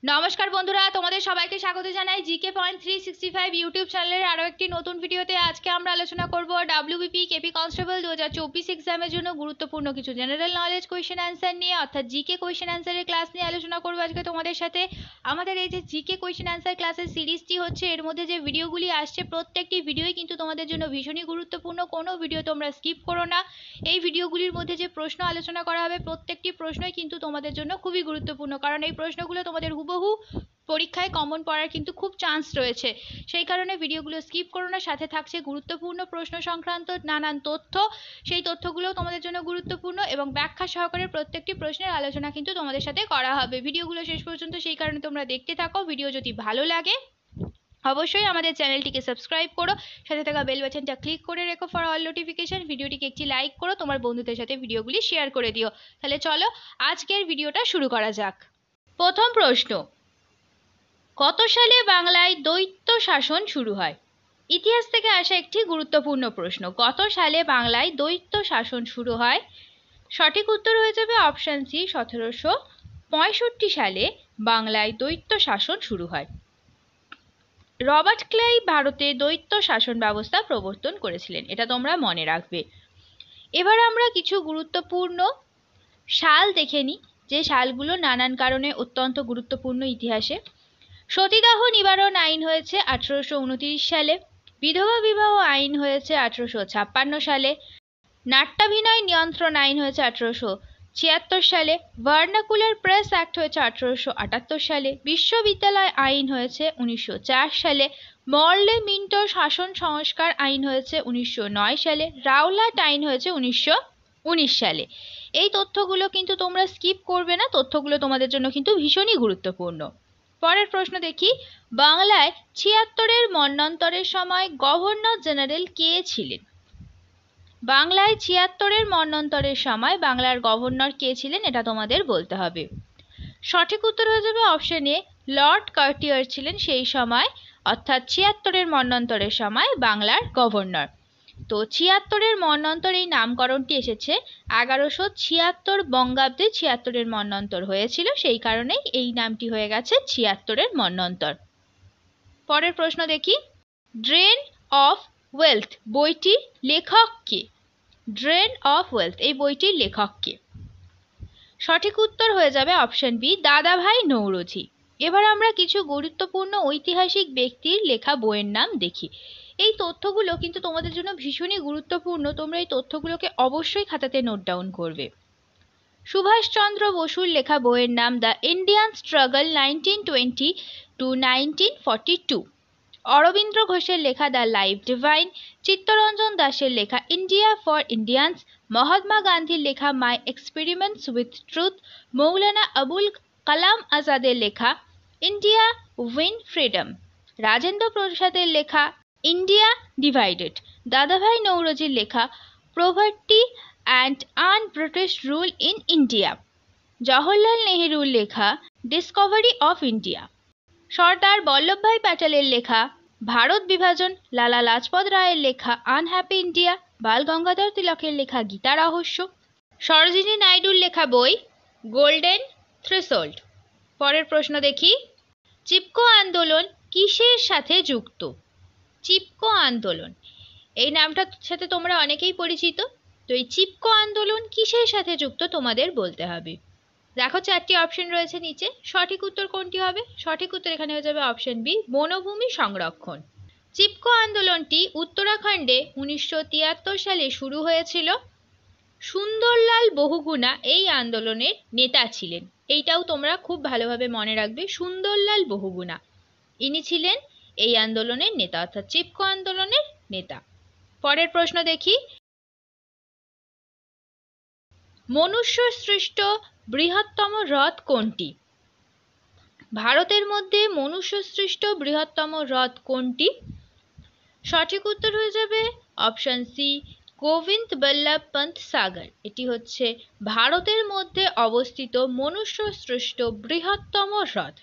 নমস্কার বন্ধুরা, তোমাদের সবাইকে স্বাগত জানাই জিকে পয়েন্ট 365 ইউটিউব চ্যানেলের আরও একটি নতুন ভিডিওতে। আজকে আমরা আলোচনা করব ডাব্লিউবিপি কেপি কনস্টেবল 2024 এক্সামের জন্য গুরুত্বপূর্ণ কিছু জেনারেল নলেজ কোয়েশ্চেন অ্যান্সার নিয়ে, অর্থাৎ জিকে কোয়েশ্চেন অ্যান্সারের ক্লাস নিয়ে আলোচনা করব আজকে তোমাদের সাথে। আমাদের এই যে জিকে কোয়েশ্চেন অ্যান্সার ক্লাসের সিরিজটি হচ্ছে, এর মধ্যে যে ভিডিওগুলি আসছে প্রত্যেকটি ভিডিওই কিন্তু তোমাদের জন্য ভীষণই গুরুত্বপূর্ণ। কোনো ভিডিও তোমরা স্কিপ করো না। এই ভিডিওগুলির মধ্যে যে প্রশ্ন আলোচনা করা হবে প্রত্যেকটি প্রশ্নই কিন্তু তোমাদের জন্য খুবই গুরুত্বপূর্ণ, কারণ এই প্রশ্নগুলো তোমাদের হুবহু পরীক্ষায় কমন পড়ার কিন্তু খুব চান্স রয়েছে। সেই কারণে ভিডিওগুলো স্কিপ করো না। সাথে থাকছে গুরুত্বপূর্ণ প্রশ্ন সংক্রান্ত নানান তথ্য, সেই তথ্যগুলো তোমাদের জন্য গুরুত্বপূর্ণ এবং ব্যাখ্যা সহকারে প্রত্যেকটি প্রশ্নের আলোচনা কিন্তু তোমাদের সাথে করা হবে। ভিডিওগুলো শেষ পর্যন্ত সেই কারণে তোমরা দেখতে থাকো। ভিডিও যদি ভালো লাগে অবশ্যই আমাদের চ্যানেলটিকে সাবস্ক্রাইব করো, সাথে থাকা বেল বাটনটা ক্লিক করে রেখো ফর অল নোটিফিকেশন। ভিডিওটিকে একটি লাইক করো, তোমার বন্ধুদের সাথে ভিডিওগুলি শেয়ার করে দিও। তাহলে চলো আজকের ভিডিওটা শুরু করা যাক। প্রথম প্রশ্ন, কত সালে বাংলায় দ্বৈত শাসন শুরু হয়? ইতিহাস থেকে আসা একটি গুরুত্বপূর্ণ প্রশ্ন। কত সালে বাংলায় দ্বৈত শাসন শুরু হয়? সঠিক উত্তর হয়ে যাবে অপশন সি, 1765 সালে বাংলায় দ্বৈত শাসন শুরু হয়। রবার্ট ক্লাইভ ভারতে দ্বৈত শাসন ব্যবস্থা প্রবর্তন করেছিলেন, এটা তোমরা মনে রাখবে। এবার আমরা কিছু গুরুত্বপূর্ণ সাল দেখে নিই, যে সালগুলো নানান কারণে অত্যন্ত গুরুত্বপূর্ণ ইতিহাসে। সতীদাহ নিবারণ আইন হয়েছে 1829 সালে। বিধবা বিবাহ আইন হয়েছে 1856 সালে। নাট্যাভিনয় নিয়ন্ত্রণ আইন হয়েছে 1876 সালে। ভার্নাকুলার প্রেস অ্যাক্ট হয়েছে 1878 সালে। বিশ্ববিদ্যালয় আইন হয়েছে 1904 সালে। মর্লে মিন্টো শাসন সংস্কার আইন হয়েছে 1909 সালে। রাওলাট আইন হয়েছে 1919 সালে। এই তথ্যগুলো কিন্তু তোমরা স্কিপ করবে না, তথ্যগুলো তোমাদের জন্য কিন্তু ভীষণই গুরুত্বপূর্ণ। পরের প্রশ্ন দেখি, বাংলায় 76-এর মন্বন্তরের সময় গভর্নর জেনারেল কে ছিলেন? বাংলায় 76-এর মন্বন্তরের সময় বাংলার গভর্নর কে ছিলেন, এটা তোমাদের বলতে হবে। সঠিক উত্তর হয়ে যাবে অপশন এ, লর্ড কার্টিয়ার ছিলেন সেই সময়, অর্থাৎ 76-এর মন্বন্তরের সময় বাংলার গভর্নর। তো 76-এর মন্বন্তর এই নামকরণটি এসেছে 1176 বঙ্গাব্দে 76-এর মন্বন্তর হয়েছিল, সেই কারণেই এই নামটি হয়ে গেছে 76-এর মন্বন্তর। পরের প্রশ্ন দেখি, ড্রেন অফ ওয়েলথ বইটির লেখক কে? ড্রেন অফ ওয়েলথ এই বইটির লেখক কে? সঠিক উত্তর হয়ে যাবে অপশন বি, দাদাভাই নওরোজি। এবার আমরা কিছু গুরুত্বপূর্ণ ঐতিহাসিক ব্যক্তির লেখা বইয়ের নাম দেখি। এই তথ্যগুলো কিন্তু তোমাদের জন্য ভীষণই গুরুত্বপূর্ণ, তোমরা এই তথ্যগুলোকে অবশ্যই খাতাতে নোট ডাউন করবে। সুভাষচন্দ্র বসুর লেখা বইয়ের নাম the Indian struggle 1920 to 1942। Arvind ঘোষের লেখা দ্য লাইফ ডিভাইন। চিত্তরঞ্জন দাসের লেখা ইন্ডিয়া ফর ইন্ডিয়ান্স। মহাত্মা গান্ধীর লেখা মাই experiments with truth. Maulana Abul Kalam আজাদের লেখা ইন্ডিয়া উইন ফ্রিডম। রাজেন্দ্র প্রসাদের লেখা ইন্ডিয়া ডিভাইডেড। দাদাভাই নওরোজির লেখা poverty and un-British rule in India. Jawaharlal নেহেরুর লেখা discovery of India. Sardar Vallabhbhai প্যাটেলের লেখা ভারত বিভাজন। লালা লাজপত রায়ের লেখা আনহ্যাপি ইন্ডিয়া। বাল গঙ্গাধর তিলকের লেখা গীতা রহস্য। সরোজিনী নাইডুর লেখা বই গোল্ডেন থ্রেশহোল্ড। পরের প্রশ্ন দেখি, চিপকো আন্দোলন কিসের সাথে যুক্ত? চিপকো আন্দোলন এই নামটার সাথে তোমরা অনেকেই পরিচিত। তো এই চিপকো আন্দোলন কিসের সাথে যুক্ত তোমাদের বলতে হবে। দেখো 4টি অপশন রয়েছে নিচে, সঠিক উত্তর কোনটি হবে? সঠিক উত্তর এখানে হয়ে যাবে অপশন বি, বনভূমি সংরক্ষণ। চিপকো আন্দোলনটি উত্তরাখণ্ডে 1973 সালে শুরু হয়েছিল। সুন্দরলাল বহুগুণা এই আন্দোলনের নেতা ছিলেন, এইটাও তোমরা খুব ভালোভাবে মনে রাখবে। সুন্দরলাল বহুগুণা ইনি ছিলেন এই আন্দোলনের নেতা, অর্থাৎ চিপকো আন্দোলনের নেতা। পরের প্রশ্ন দেখি, মনুষ্য সৃষ্ট বৃহত্তম হ্রদ কোনটি? ভারতের মধ্যে মনুষ্য সৃষ্ট বৃহত্তম হ্রদ কোনটি? সঠিক উত্তর হয়ে যাবে অপশন সি, গোবিন্দ বল্লভ পন্ত সাগর। এটি হচ্ছে ভারতের মধ্যে অবস্থিত মনুষ্য সৃষ্ট বৃহত্তম হ্রদ।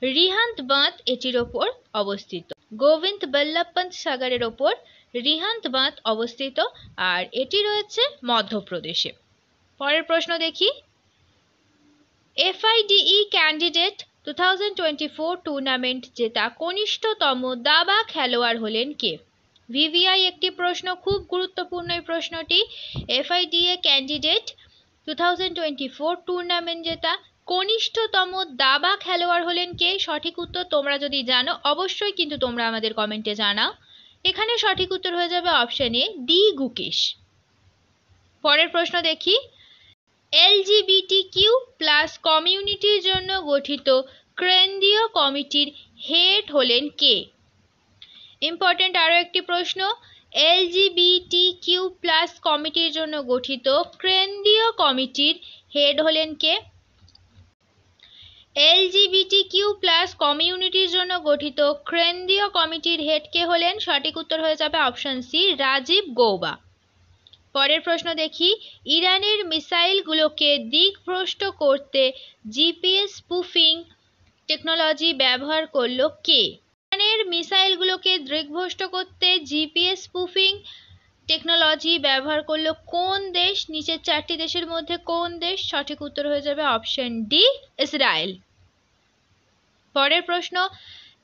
রিহান্দ বাঁধ এটির ওপর অবস্থিত। গোবিন্দ বল্লভ পন্ত সাগরের ওপর রিহান্দ বাঁধ অবস্থিত, আর এটি রয়েছে মধ্যপ্রদেশে। পরের প্রশ্ন দেখি, FIDE ক্যান্ডিডেট 2024 টুর্নামেন্ট জেতা কনিষ্ঠতম দাবা খেলোয়াড় হলেন কে? ভিভিআই একটি প্রশ্ন, খুব গুরুত্বপূর্ণ এই প্রশ্নটি। এফআইডিএ ক্যান্ডিডেট 2024 টুর্নামেন্ট জেতা কনিষ্ঠতম দাবা খেলোয়াড় হলেন কে? সঠিক উত্তর তোমরা যদি জানো অবশ্যই কিন্তু তোমরা আমাদের কমেন্টে জানাও। এখানে সঠিক উত্তর হয়ে যাবে অপশন এ, ডি গুকেশ। পরের প্রশ্ন দেখি, LGBTQ+ কমিউনিটির জন্য গঠিত কেন্দ্রীয় কমিটির হেড হলেন কে? ইম্পর্টেন্ট আরও একটি প্রশ্ন, LGBTQ+ কমিটির জন্য গঠিত কেন্দ্রীয় কমিটির হেড হলেন কে? LGBTQ+ কমিউনিটির জন্য গঠিত কেন্দ্রীয় কমিটির হেড কে হলেন? সঠিক উত্তর হয়ে যাবে অপশন সি, রাজীব গৌবা। পরের প্রশ্ন দেখি, ইরানের মিসাইলগুলোকে দিকভ্রষ্ট করতে জিপিএস স্পুফিং টেকনোলজি ব্যবহার করলো কে? ইরানের মিসাইলগুলোকে দিকভ্রষ্ট করতে জিপিএস স্পুফিং টেকনোলজি ব্যবহার করলো কোন দেশ? নিচের চারটি দেশের মধ্যে কোন দেশ? সঠিক উত্তর হয়ে যাবে অপশন ডি, ইসরায়েল। পরের প্রশ্ন,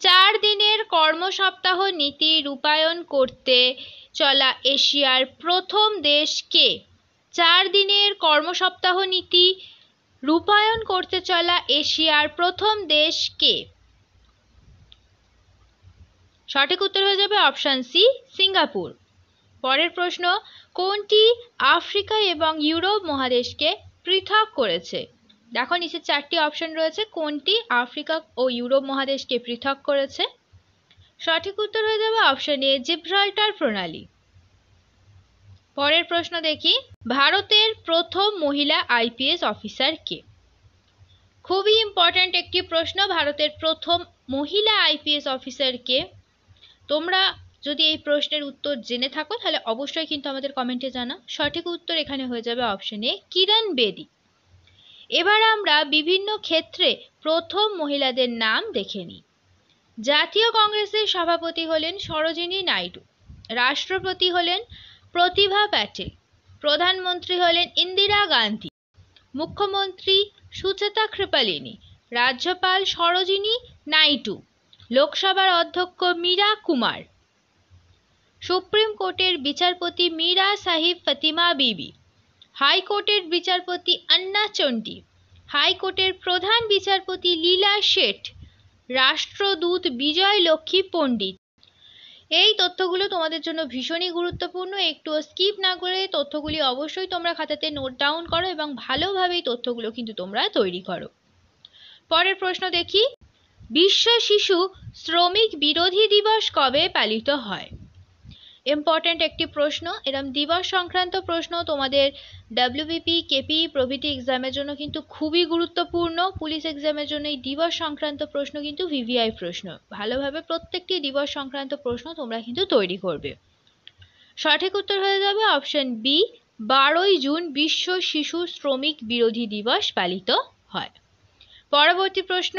4 দিনের কর্মসপ্তাহ নীতি রূপায়ণ করতে চলা এশিয়ার প্রথম দেশ কে? 4 দিনের কর্মসপ্তাহ নীতি রূপায়ণ করতে চলা এশিয়ার প্রথম দেশ কে? সঠিক উত্তর হয়ে যাবে অপশন সি, সিঙ্গাপুর। পরের প্রশ্ন, কোনটি আফ্রিকা এবং ইউরোপ মহাদেশকে পৃথক করেছে? দেখো নিচে চারটি অপশন রয়েছে, কোনটি আফ্রিকা ও ইউরোপ মহাদেশকে পৃথক করেছে? সঠিক উত্তর হয়ে যাবে অপশন এ, জিব্রাল্টার প্রণালী। পরের প্রশ্ন দেখি, ভারতের প্রথম মহিলা আইপিএস অফিসার কে? খুবই ইম্পর্ট্যান্ট একটি প্রশ্ন, ভারতের প্রথম মহিলা আইপিএস অফিসার কে? তোমরা যদি এই প্রশ্নের উত্তর জেনে থাকো তাহলে অবশ্যই কিন্তু আমাদের কমেন্টে জানাও। সঠিক উত্তর এখানে হয়ে যাবে অপশন এ, কিরণ বেদি। এবার আমরা বিভিন্ন ক্ষেত্রে প্রথম মহিলাদের নাম দেখে নিই। জাতীয় কংগ্রেসের সভাপতি হলেন সরোজিনী নাইডু, রাষ্ট্রপতি হলেন প্রতিভা প্যাটেল, প্রধানমন্ত্রী হলেন ইন্দিরা গান্ধী, মুখ্যমন্ত্রী সুচেতা কৃপালিনী, রাজ্যপাল সরোজিনী নাইডু, লোকসভার অধ্যক্ষ মীরা কুমার, সুপ্রিম কোর্টের বিচারপতি মীরা সাহিব ফাতিমা বিবি, হাইকোর্টের বিচারপতি আন্না চণ্ডী, হাইকোর্টের প্রধান বিচারপতি লীলা শেঠ, রাষ্ট্রদূত বিজয় লক্ষ্মী পণ্ডিত। এই তথ্যগুলো তোমাদের জন্য ভীষণই গুরুত্বপূর্ণ, একটু স্কিপ না করে তথ্যগুলি অবশ্যই তোমরা খাতাতে নোট ডাউন করো এবং ভালোভাবে এই তথ্যগুলো কিন্তু তোমরা তৈরি করো। পরের প্রশ্ন দেখি, বিশ্ব শিশু শ্রমিক বিরোধী দিবস কবে পালিত হয়? ইম্পর্ট্যান্ট একটি প্রশ্ন, এরম দিবস সংক্রান্ত প্রশ্ন তোমাদের ডাব্লিউবিপি, কেপি প্রভৃতি এক্সামের জন্য কিন্তু খুবই গুরুত্বপূর্ণ। পুলিশ এক্সামের জন্য এই দিবস সংক্রান্ত প্রশ্ন কিন্তু ভিভিআই প্রশ্ন, ভালোভাবে প্রত্যেকটি দিবস সংক্রান্ত প্রশ্ন তোমরা কিন্তু তৈরি করবে। সঠিক উত্তর হয়ে যাবে অপশন বি, 12ই জুন বিশ্ব শিশু শ্রমিক বিরোধী দিবস পালিত হয়। পরবর্তী প্রশ্ন,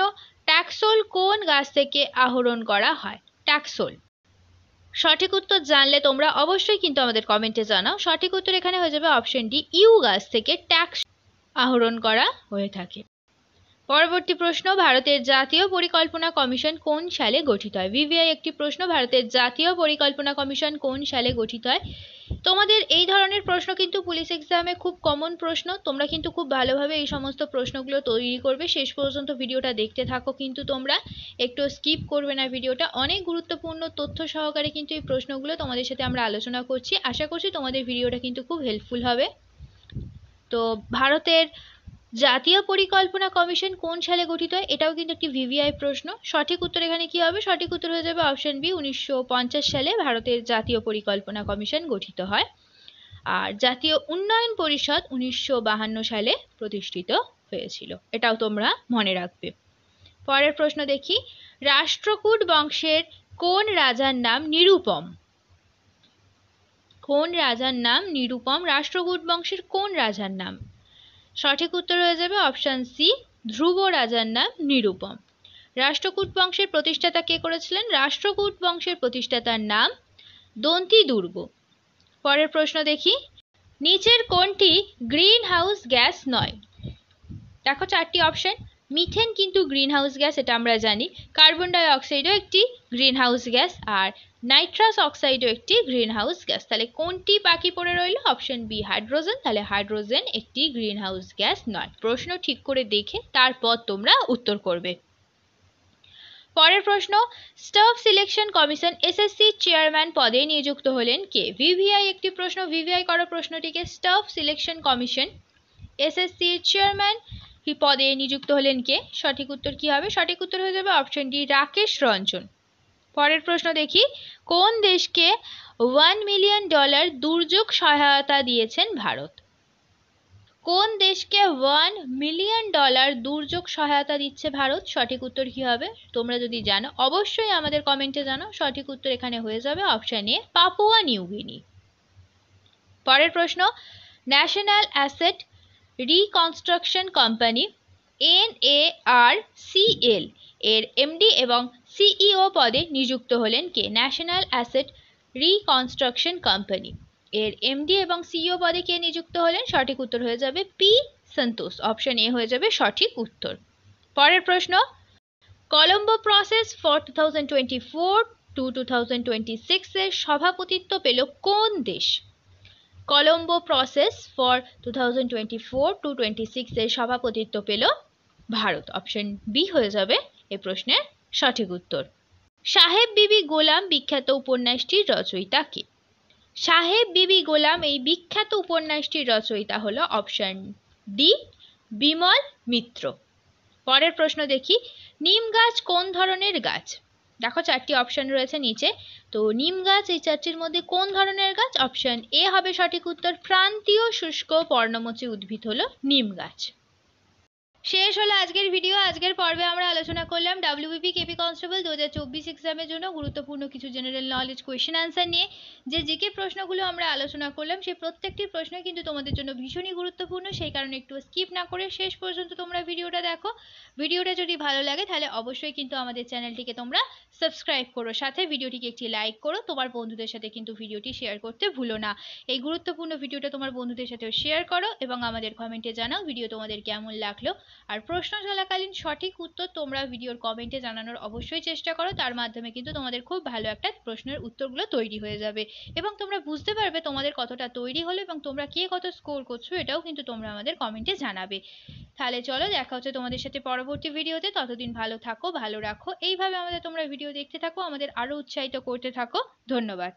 ট্যাক্সোল কোন গাছ থেকে আহরণ করা হয়? ট্যাক্সোল। সঠিক উত্তর জানলে তোমরা অবশ্যই কিন্তু আমাদের কমেন্টে জানাও। সঠিক উত্তর এখানে হয়ে যাবে অপশন ডি, ইউ গাছ থেকে ট্যাক্স আহরণ করা হয়ে থাকে। পরবর্তী প্রশ্ন, ভারতের জাতীয় পরিকল্পনা কমিশন কোন সালে গঠিত হয়? ভিভিআই একটি প্রশ্ন, ভারতের জাতীয় পরিকল্পনা কমিশন কোন সালে গঠিত হয়? তোমাদের এই ধরনের প্রশ্ন কিন্তু পুলিশ এক্সামে খুব কমন প্রশ্ন, তোমরা কিন্তু খুব ভালোভাবে এই সমস্ত প্রশ্নগুলো তৈরি করবে। শেষ পর্যন্ত ভিডিওটা দেখতে থাকো, কিন্তু তোমরা একটু স্কিপ করবে না ভিডিওটা, অনেক গুরুত্বপূর্ণ তথ্য সহকারে কিন্তু এই প্রশ্নগুলো তোমাদের সাথে আমরা আলোচনা করছি। আশা করছি তোমাদের ভিডিওটা কিন্তু খুব হেল্পফুল হবে। তো ভারতের জাতীয় পরিকল্পনা কমিশন কোন সালে গঠিত হয়, এটাও কিন্তু একটি ভিভিআই প্রশ্ন। সঠিক উত্তর এখানে কি হবে? সঠিক উত্তর হয়ে যাবে অপশন বি, 1950 সালে ভারতের জাতীয় পরিকল্পনা কমিশন গঠিত হয়। আর জাতীয় উন্নয়ন পরিষদ 1952 সালে প্রতিষ্ঠিত হয়েছিল, এটাও তোমরা মনে রাখবে। পরের প্রশ্ন দেখি, রাষ্ট্রকূট বংশের কোন রাজার নাম নিরুপম? কোন রাজার নাম নিরুপম? রাষ্ট্রকূট বংশের কোন রাজার নাম? সঠিক উত্তর হয়ে যাবে অপশন সি, ধ্রুব রাজার নাম নিরুপম। রাষ্ট্রকূট বংশের প্রতিষ্ঠাতা কে করেছিলেন? রাষ্ট্রকূট বংশের প্রতিষ্ঠাতার নাম দন্তি দুর্গ। পরের প্রশ্ন দেখি, নিচের কোনটি গ্রিন হাউস গ্যাস নয়? দেখো চারটি অপশন, মিথেন কিন্তু গ্রিন হাউস গ্যাস, এটা আমরা জানি। কার্বন ডাই অক্সাইডও একটি গ্রিন হাউস গ্যাস, আর নাইট্রাস অক্সাইডও একটি গ্রিন হাউস গ্যাস। তাহলে কোনটি বাকি পড়ে রইল? Option B hydrogen. তাহলে হাইড্রোজেন একটি গ্রিন হাউস গ্যাস নয়। প্রশ্ন ঠিক করে দেখে তারপর তোমরা উত্তর করবে। পরের প্রশ্ন, staff selection commission SSC chairman পদে নিযুক্ত হলেন কে? ভিভিআই একটি প্রশ্ন, ভিভিআই করো প্রশ্নটিকে। Staff selection commission SSC chairman পদে নিযুক্ত হলেন কে? সঠিক উত্তর কি হবে? সঠিক উত্তর হয়ে যাবে অপশন ডি রাকেশ রঞ্জন। পরের প্রশ্ন দেখি, কোন দেশকে $1 মিলিয়ন দুর্যোগ সহায়তা দিয়েছেন ভারত? কোন দেশকে $1 মিলিয়ন দুর্যোগ সহায়তা দিচ্ছে ভারত? সঠিক উত্তর কি হবে? তোমরা যদি জানো অবশ্যই আমাদের কমেন্টে জানাও। সঠিক উত্তর এখানে হয়ে যাবে option A Papua New Guinea. পরের প্রশ্ন, national asset reconstruction company NARCL এর এমডি এবং সিইও পদে নিযুক্ত হলেন কে? ন্যাশনাল অ্যাসেট রিকনস্ট্রাকশন কোম্পানি এর এমডি এবং সিইও পদে কে নিযুক্ত হলেন? সঠিক উত্তর হয়ে যাবে পি সন্তোষ। অপশন এ হয়ে যাবে সঠিক উত্তর। পরের প্রশ্ন, কলম্বো প্রসেস ফর 2024 to 2026 এর সভাপতিত্ব পেল কোন দেশ? কলম্বো প্রসেস ফর 2024 to 26 এর সভাপতিত্ব পেল ভারত। অপশন বি হয়ে যাবে এই প্রশ্নের সঠিক উত্তর। সাহেব বিবি গোলাম বিখ্যাত উপন্যাসটির রচয়িতা কে? সাহেব বিবি গোলাম এই বিখ্যাত উপন্যাসটির রচয়িতা হলো অপশন ডি বিমল মিত্র। পরের প্রশ্ন দেখি, নিম গাছ কোন ধরনের গাছ? দেখো চারটি অপশন রয়েছে নিচে, তো নিম গাছ এই চারটির মধ্যে কোন ধরনের গাছ? অপশন এ হবে সঠিক উত্তর। ক্রান্তীয় শুষ্ক পর্ণমোচী উদ্ভিদ হলো নিম গাছ। শেষ হলো আজকের ভিডিও। আজকের পর্বে আমরা আলোচনা করলাম ডাব্লিউবিপি কেপি কনস্টেবল 2024 এক্সামের জন্য গুরুত্বপূর্ণ কিছু জেনারেল নলেজ কোয়েশ্চেন আনসার নিয়ে। যে জিকে প্রশ্নগুলো আমরা আলোচনা করলাম সেই প্রত্যেকটি প্রশ্ন কিন্তু তোমাদের জন্য ভীষণই গুরুত্বপূর্ণ, সেই কারণে একটু স্কিপ না করে শেষ পর্যন্ত তোমরা ভিডিওটা দেখো। ভিডিওটা যদি ভালো লাগে তাহলে অবশ্যই কিন্তু আমাদের চ্যানেলটিকে তোমরা সাবস্ক্রাইব করো, সাথে ভিডিওটিকে একটি লাইক করো, তোমার বন্ধুদের সাথে কিন্তু ভিডিওটি শেয়ার করতে ভুলো না। এই গুরুত্বপূর্ণ ভিডিওটা তোমার বন্ধুদের সাথেও শেয়ার করো এবং আমাদের কমেন্টে জানাও ভিডিও তোমাদের কেমন লাগলো। আর প্রশ্ন চলাকালীন সঠিক উত্তর তোমরা ভিডিওর কমেন্টে জানানোর অবশ্যই চেষ্টা করো, তার মাধ্যমে কিন্তু তোমাদের খুব ভালো একটা প্রশ্নের উত্তরগুলো তৈরি হয়ে যাবে এবং তোমরা বুঝতে পারবে তোমাদের কতটা তৈরি হলো এবং তোমরা কে কত স্কোর করছো, এটাও কিন্তু তোমরা আমাদের কমেন্টে জানাবে। তাহলে চলো দেখা হচ্ছে তোমাদের সাথে পরবর্তী ভিডিওতে। ততদিন ভালো থাকো, ভালো রাখো, এইভাবে আমাদের তোমরা ভিডিও দেখতে থাকো, আমাদের আরো উৎসাহিত করতে থাকো। ধন্যবাদ।